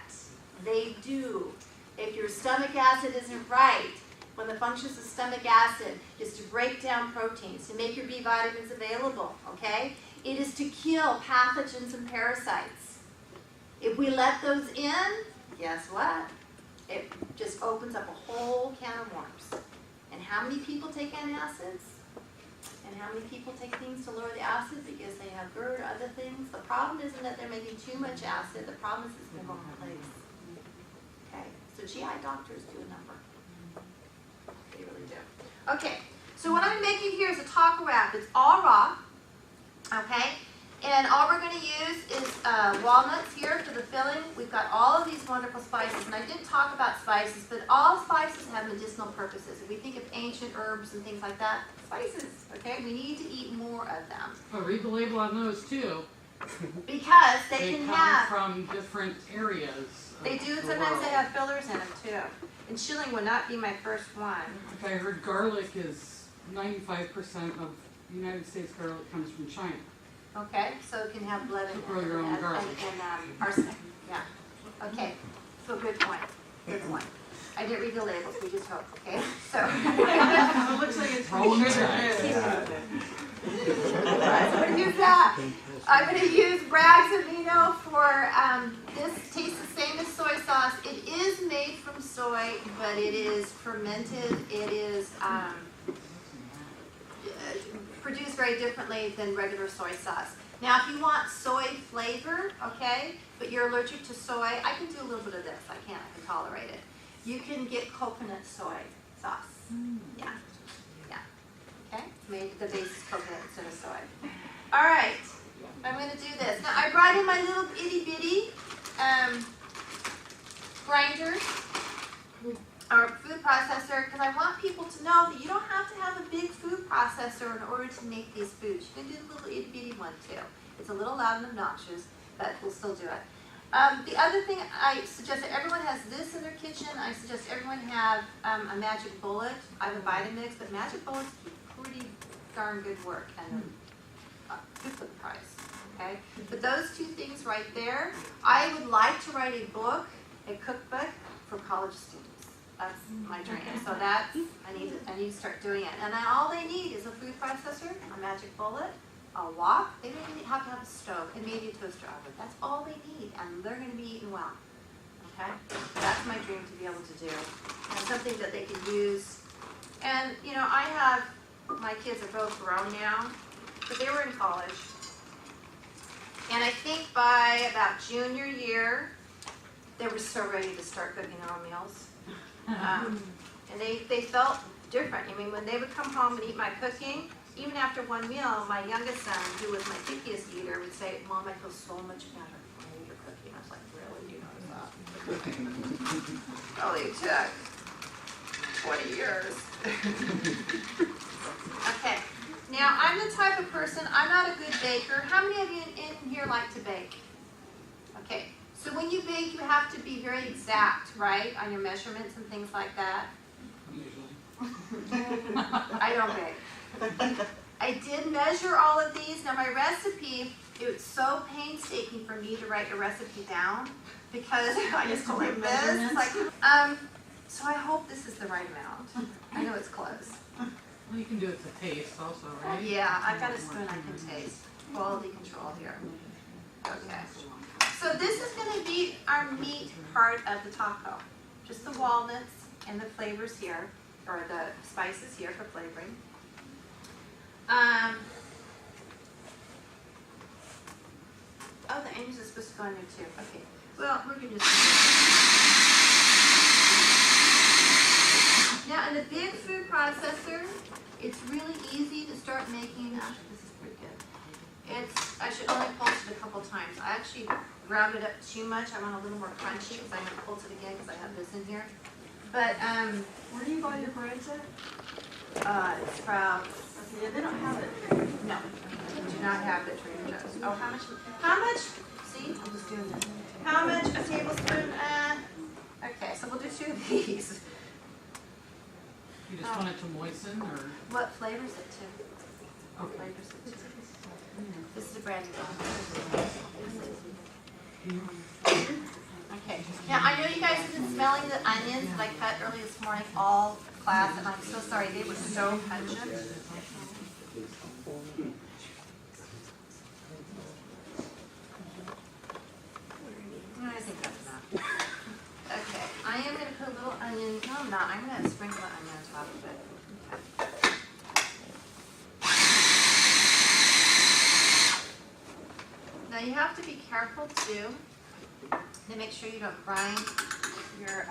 They do. If your stomach acid isn't right, one of the functions of stomach acid is to break down proteins, to make your B vitamins available, okay? It is to kill pathogens and parasites. If we let those in, guess what? It just opens up a whole can of worms. And how many people take antacids? And how many people take things to lower the acid because they have GERD or other things? The problem isn't that they're making too much acid. The problem is it's in the wrong place. Okay, so GI doctors do a number. They really do. Okay, so what I'm making here is a taco wrap. It's all raw. Okay, and all we're going to use is walnuts here for the filling. We've got all of these wonderful spices, and I didn't talk about spices, but all spices have medicinal purposes. If we think of ancient herbs and things like that, spices, okay? We need to eat more of them. Oh, read the label on those too. Because they can come have, from different areas. they do, sometimes they have fillers in them too. And chilling would not be my first one. I heard garlic is 95% of United States garlic comes from China. Okay, so it can have blood and, Grow your own garlic. and arsenic. Yeah. Okay, so good point. Good point. I didn't read the labels, we just hope, okay? So. It looks like it's Roll the pretty dice. Alright, so I'm going to use that. I'm going to use Bragg's amino for, this tastes the same as soy sauce. It is made from soy, but it is fermented. It is produced very differently than regular soy sauce. Now, if you want soy flavor, okay, but you're allergic to soy, I can do a little bit of this. I can tolerate it. You can get coconut soy sauce. Yeah. Yeah. Okay? Made the base is coconut instead of soy. All right. I'm going to do this. Now, I brought in my little itty bitty grinder or food processor because I want people to know that you don't have to have a big food processor in order to make these foods. You can do the little itty bitty one too. It's a little loud and obnoxious, but we'll still do it. The other thing I suggest that everyone has this in their kitchen. I suggest everyone have a Magic Bullet. I have a Vitamix, but Magic Bullets do pretty darn good work and good for the price. Okay, but those two things right there, I would like to write a book, a cookbook for college students. That's my dream. So that's I need to start doing it. And then all they need is a food processor, a Magic Bullet, a wok. They don't even have to have a stove, and maybe a toaster oven. That's all they need, and they're going to be eating well. Okay, that's my dream to be able to do. And something that they can use. And you know, I have my kids are both grown now, but they were in college. And I think by about junior year, they were so ready to start cooking their own meals. And they felt different. I mean, when they would come home and eat my cooking, even after one meal, my youngest son, who was my pickiest eater, would say, "Mom, I feel so much better when you're cooking." I was like, "Really? Do you notice that?" Oh, it took 20 years. Okay. Now, I'm the type of person, I'm not a good baker. How many of you in here like to bake? Okay. So when you bake, you have to be very exact, right, on your measurements and things like that. I don't bake. I did measure all of these. Now my recipe, it was so painstaking for me to write a recipe down because I just go like this. It's like, so I hope this is the right amount. I know it's close. Well, you can do it to taste also, right? Yeah, I've got a spoon I can taste. Quality control here. Okay. So this is going to be our meat part of the taco. Just the walnuts and the flavors here, or the spices here for flavoring. Oh, the onions are supposed to go in there too. Okay. Well, we're going to just... Now, in a big food processor, it's really easy to start making... This is pretty good. I should only pulse it a couple times. I actually ground it up too much. I want a little more crunchy because I'm going to pulse it again because I have this in here. But, Where do you buy your breads at? Sprouts. Okay, they don't have it. No, do not have the Trader Joe's. Oh, how much, see, I'm just doing this. How much, a tablespoon, okay, so we'll do 2 of these. You just want it to moisten, or? What flavors it to? Okay. Flavors it to? This is a brand new one. Okay, now I know you guys have been smelling the onions that I cut early this morning all class, and I'm so sorry, they were so pungent. I think that's enough. Okay, I am going to put a little onion, no I'm not, I'm going to sprinkle the onion on top of it. Okay. Now you have to be careful too, to make sure you don't grind your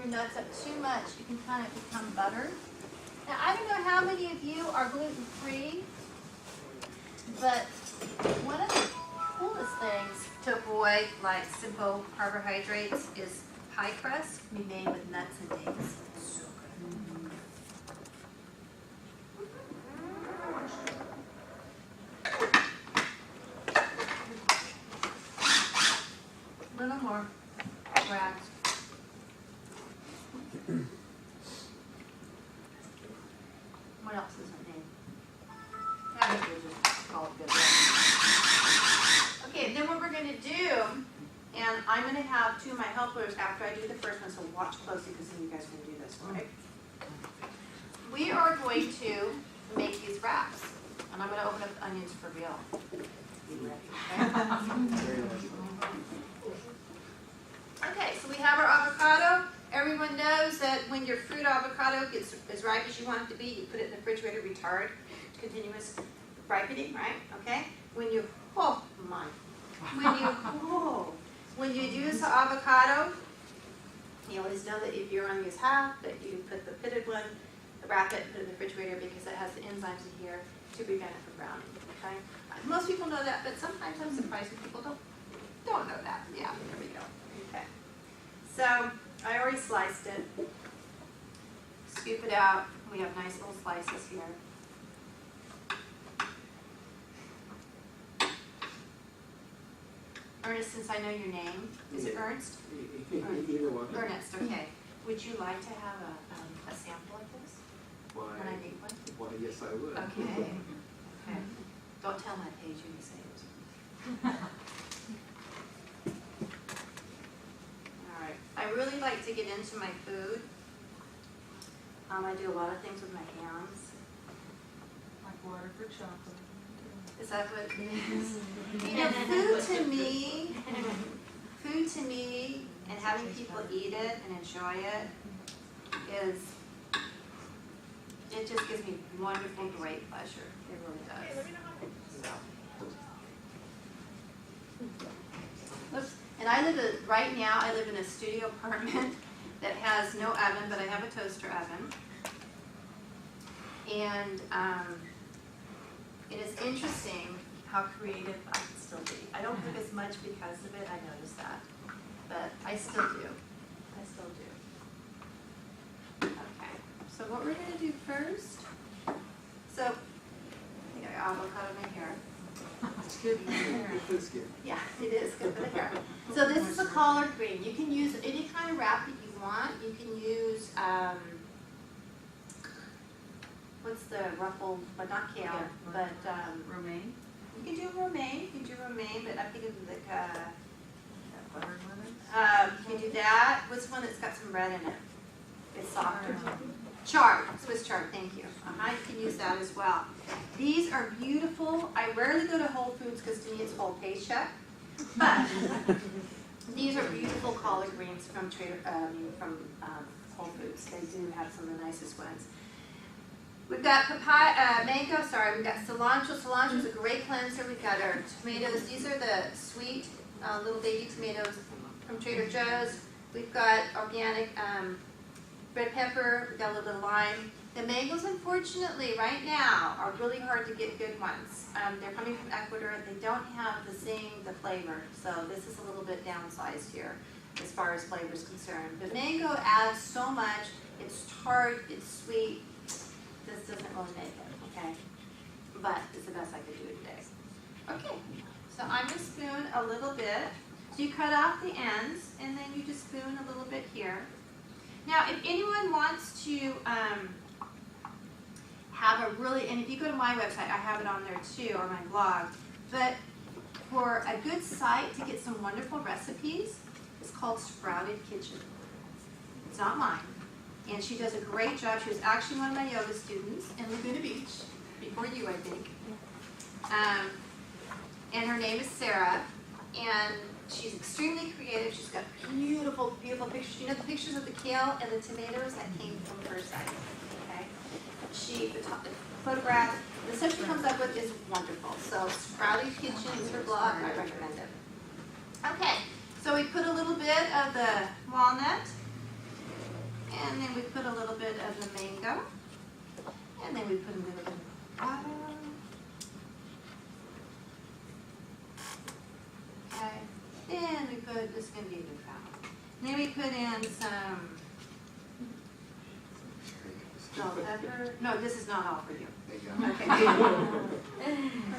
nuts up too much. You can kind of become butter. Now I don't know how many of you are gluten-free, but one of the coolest things to avoid, like simple carbohydrates, is pie crust can be made with nuts and dates. So good. A little more wax. What else is it named? I think we'll just call it good. Okay, and then what we're going to do, and I'm going to have 2 of my helpers after I do the first one, so watch closely because then you guys are going to do this, right? We are going to make these wraps, and I'm going to open up the onions for real. Be ready, okay, so we have our avocado. Everyone knows that when your fruit avocado gets as ripe as you want it to be, you put it in the refrigerator to retard continuous ripening, right? Okay? When you, oh my, when you use the avocado, you always know that if you're on use half, that you put the pitted one, wrap it, put it in the refrigerator because it has the enzymes in here to prevent it from browning. Okay? Most people know that, but sometimes I'm surprised when people don't know that. Yeah, there we go. Okay. So I already sliced it. Scoop it out. We have nice little slices here. Ernest, since I know your name, is it Ernst? Either one. Ernest, okay. Would you like to have a sample of this? Why, When I make one? why, yes, I would. Okay. Okay. Don't tell my page when you say it. All right. I really like to get into my food. I do a lot of things with my hands. Like water for chocolate. Is that what it is? You know, food to me, and having people eat it and enjoy it it just gives me wonderful, great pleasure. It really does. So. Oops. And right now, I live in a studio apartment that has no oven, but I have a toaster oven. And it is interesting how creative I can still be. I don't cook as much because of it, I noticed that. But I still do. I still do. Okay, so what we're gonna do first, so, I got avocado in my hair. It's good. It's good. Yeah, it is good for the hair. So this is a collard green. You can use any kind of wrap that you want. You can use, what's the ruffled, but not kale, but, Romaine, you can do romaine, you can do romaine, but I'm thinking of the, buttered lemons. you can do that. What's one that's got some red in it? It's softer. Chard, Swiss chard, thank you. You can use that as well. These are beautiful. I rarely go to Whole Foods because to me it's whole paycheck. But these are beautiful collard greens from Whole Foods. They do have some of the nicest ones. We've got papaya, mango, we've got cilantro. Cilantro is a great cleanser. We've got our tomatoes. These are the sweet little baby tomatoes from Trader Joe's. We've got organic red pepper. We've got a little bit of lime. The mangoes, unfortunately, right now are really hard to get good ones. They're coming from Ecuador. They don't have the flavor. So this is a little bit downsized here as far as flavor is concerned. But mango adds so much. It's tart, it's sweet. This doesn't really make it, okay? But it's the best I could do today. Okay, so I'm going to spoon a little bit. So you cut off the ends, and then you just spoon a little bit here. Now, if anyone wants to have a really, and if you go to my website, I have it on there too, or my blog, but for a good site to get some wonderful recipes, it's called Sprouted Kitchen. It's not mine. And she does a great job. She was actually one of my yoga students in Laguna Beach, before you, I think. And her name is Sarah, and she's extremely creative. She's got beautiful, beautiful pictures. You know the pictures of the kale and the tomatoes that came from her site, okay? She photographed, the stuff she comes up with is wonderful. So Sprouted Kitchen is her blog, I recommend it. Okay, so we put a little bit of the walnut, and then we put a little bit of the mango, and then we put a little bit of avocado. Okay, then we put, this is going to be a good foul. Then we put in some bell pepper. No, this is not all for you. Okay. A little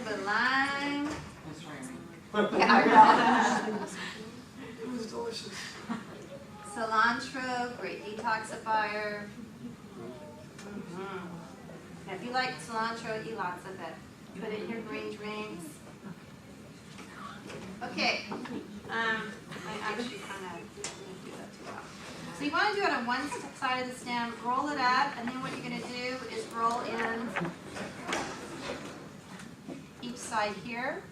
bit of lime. That's right. Yeah, I know. It was delicious. Cilantro, great detoxifier. Now, if you like cilantro, eat lots of it. Put it in your green drinks. Okay. I actually kind of didn't do that too well. So you want to do it on one side of the stem, roll it up, and then what you're going to do is roll in each side here,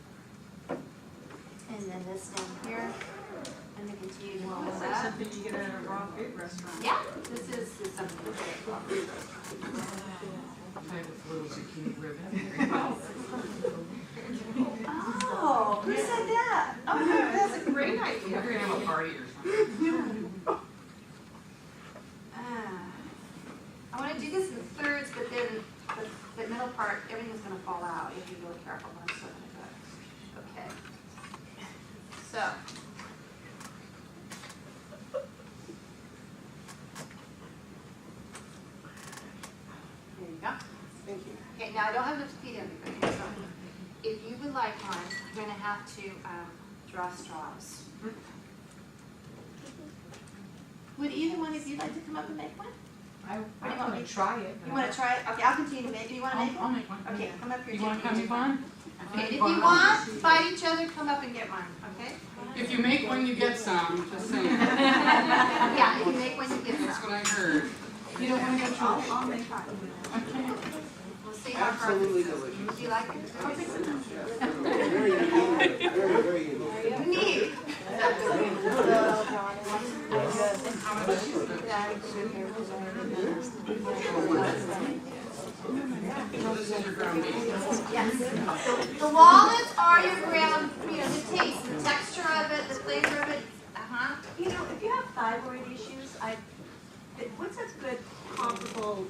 and then this stem here. And then continue to roll It's this like up. something you get at a raw food restaurant. Yeah, this is something you get at a raw food restaurant. I have this little zucchini ribbon. Oh, who said that? Oh, that's a great idea. We're gonna have a party or something. I want to do this in thirds, but then the middle part, everything's going to fall out. You have to be really careful when I'm sewing it up. Okay. So. There you go. Thank you. Okay, now I don't have enough to feed everybody, so if you would like one, you're going to have to draw straws. Would either one of you like to come up and make one? I What do you want want me to try it. You want to try it? Okay, I'll continue to make it. You want to make I'll one? make one. Okay, come up here. You want to Jackie. come make one? Okay, if you want, fight each other, come up and get one, okay? If you make one, you get some, just saying. Yeah, if you make one, you get That's some. what I heard. You don't want to get yours? I'll make one. Okay. We'll see how far Absolutely this goes. delicious. Do you like it? Very unique. Very, very unique. Neat. This is your ground beef. Yes. The walnuts are your ground, the taste, the texture of it, the flavor of it. You know, if you have thyroid issues, I What's a good comparable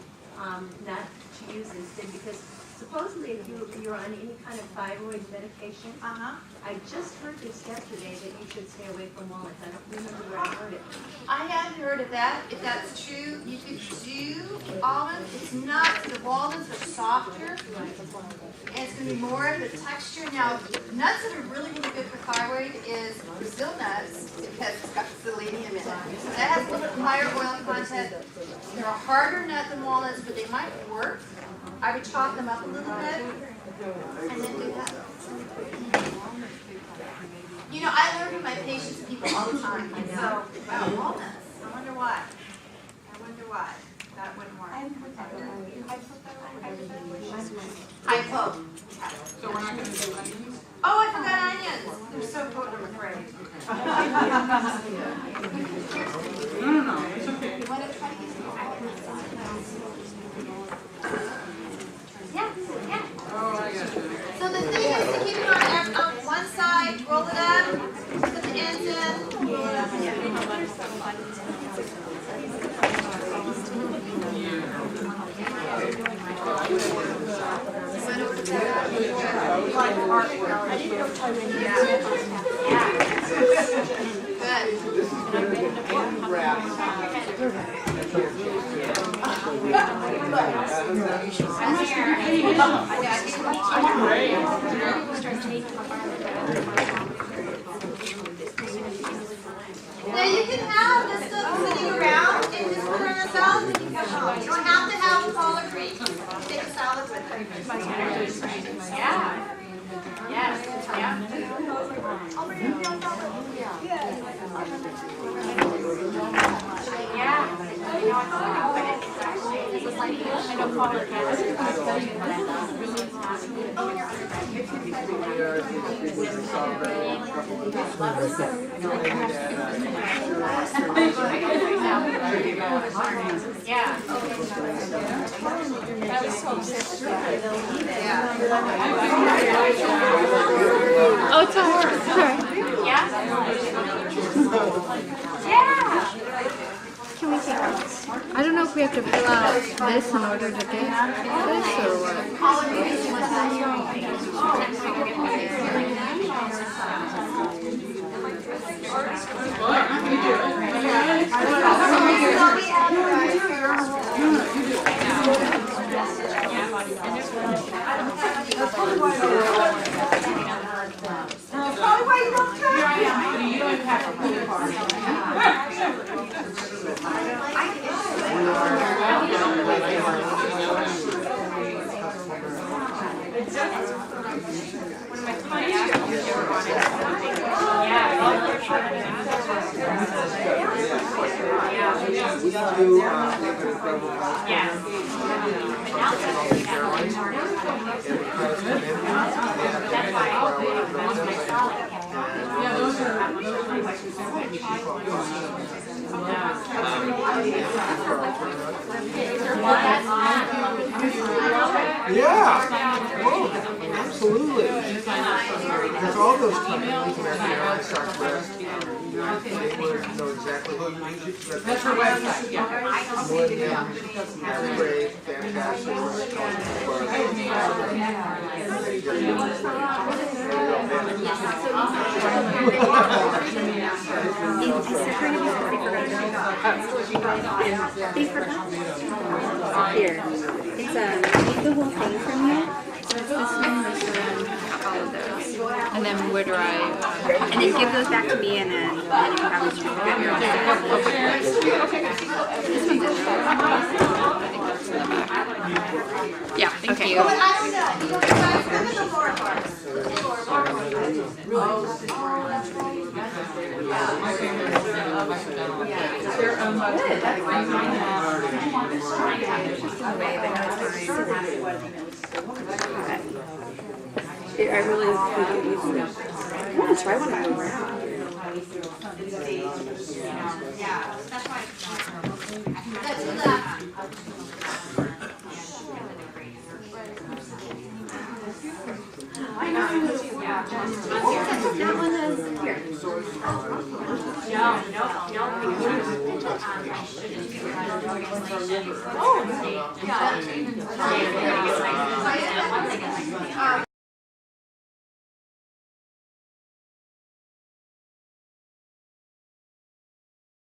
nut to use instead? Because supposedly if you're on any kind of thyroid medication, I just heard this yesterday that you should stay away from walnuts. I don't remember where I heard it. I hadn't heard of that. If that's true, you could do almonds. It's not, the walnuts are softer, and it's going to be more of the texture. Now, nuts that are really, really good for thyroid is Brazil nuts, because it's got selenium in it. That has a little bit higher oil content. They're a harder nut than walnuts, but they might work. I would chop them up a little bit, and then do that. You know, I learn from my patients and people all the time. So, wow, walnuts. I wonder why. That wouldn't work. Hypo. So we're not going to do onions? Oh, I forgot onions. They're so potent, I'm afraid. No, it's okay. You want to try to get some Yeah. Oh, I got you. So the thing is to keep it on one side, roll it up, put the ends in. Now you can have this stuff sitting around and just put it on a salad when you come home. You don't have to have a collard green. Take a salad with it. Yeah. Yes. Yeah. You know, it's actually, it's like, I don't call it cancer, but it's really yeah. That was so sick. Oh, it's all right. Sorry. Yeah? Yeah! Can we take this? I don't know if we have to fill out this in order to get this or what. Yeah. Whoa. Absolutely. There's all those companies in our Southwest. They would know exactly who you need. That's her website, yeah. That's great. Fantastic. Here. It's take the whole thing from you. So it's this one, all of those. And then where do I? And then give those back to me, and then you can have them. This one's it. Yeah. Thank you. But I don't know. You guys, look at the lower parts. I really could use them. I want to try one of those. Yeah, that's why. That's enough. That one is here. Oh, yeah.